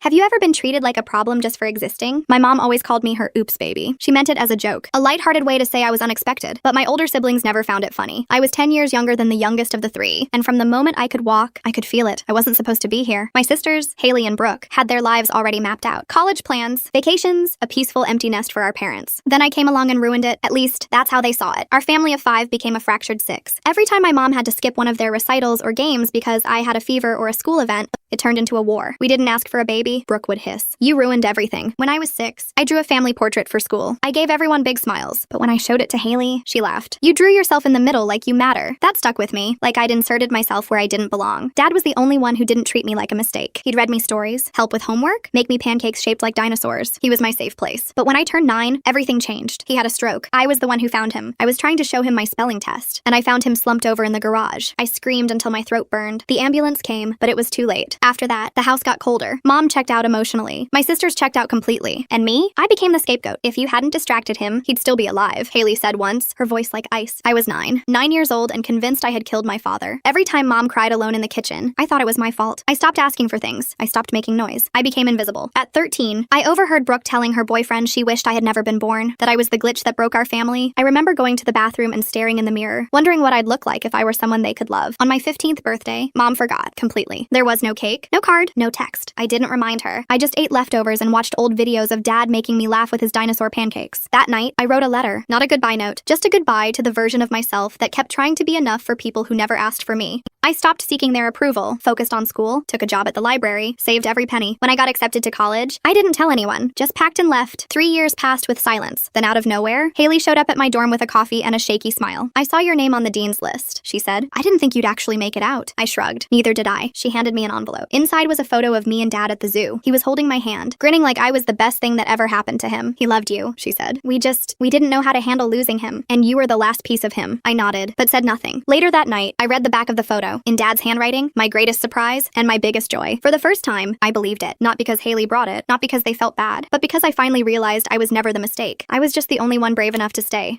Have you ever been treated like a problem just for existing? My mom always called me her oops baby. She meant it as a joke, a lighthearted way to say I was unexpected, but my older siblings never found it funny. I was 10 years younger than the youngest of the three, and from the moment I could walk, I could feel it. I wasn't supposed to be here. My sisters, Haley and Brooke, had their lives already mapped out. College plans, vacations, a peaceful empty nest for our parents. Then I came along and ruined it. At least, that's how they saw it. Our family of 5 became a fractured 6. Every time my mom had to skip one of their recitals or games because I had a fever or a school event, it turned into a war. We didn't ask for a baby, Brooke would hiss. You ruined everything. When I was 6, I drew a family portrait for school. I gave everyone big smiles, but when I showed it to Haley, she laughed. You drew yourself in the middle like you matter. That stuck with me, like I'd inserted myself where I didn't belong. Dad was the only one who didn't treat me like a mistake. He'd read me stories, help with homework, make me pancakes shaped like dinosaurs. He was my safe place. But when I turned 9, everything changed. He had a stroke. I was the one who found him. I was trying to show him my spelling test, and I found him slumped over in the garage. I screamed until my throat burned. The ambulance came, but it was too late. After that, the house got colder. Mom checked out emotionally. My sisters checked out completely. And me? I became the scapegoat. If you hadn't distracted him, he'd still be alive, Haley said once, her voice like ice. I was 9 years old and convinced I had killed my father. Every time Mom cried alone in the kitchen, I thought it was my fault. I stopped asking for things. I stopped making noise. I became invisible. At 13, I overheard Brooke telling her boyfriend she wished I had never been born, that I was the glitch that broke our family. I remember going to the bathroom and staring in the mirror, wondering what I'd look like if I were someone they could love. On my 15th birthday, Mom forgot completely. There was no cake, no card, no text. I didn't remind her. I just ate leftovers and watched old videos of Dad making me laugh with his dinosaur pancakes. That night, I wrote a letter, not a goodbye note, just a goodbye to the version of myself that kept trying to be enough for people who never asked for me. I stopped seeking their approval, focused on school, took a job at the library, saved every penny. When I got accepted to college, I didn't tell anyone, just packed and left. 3 years passed with silence. Then out of nowhere, Haley showed up at my dorm with a coffee and a shaky smile. I saw your name on the dean's list, she said. I didn't think you'd actually make it out. I shrugged. Neither did I. She handed me an envelope. Inside was a photo of me and Dad at the zoo. He was holding my hand, grinning like I was the best thing that ever happened to him. He loved you, she said. We didn't know how to handle losing him, and you were the last piece of him. I nodded, but said nothing. Later that night, I read the back of the photo. In Dad's handwriting, my greatest surprise and my biggest joy. For the first time, I believed it. Not because Haley brought it, not because they felt bad, but because I finally realized I was never the mistake. I was just the only one brave enough to stay.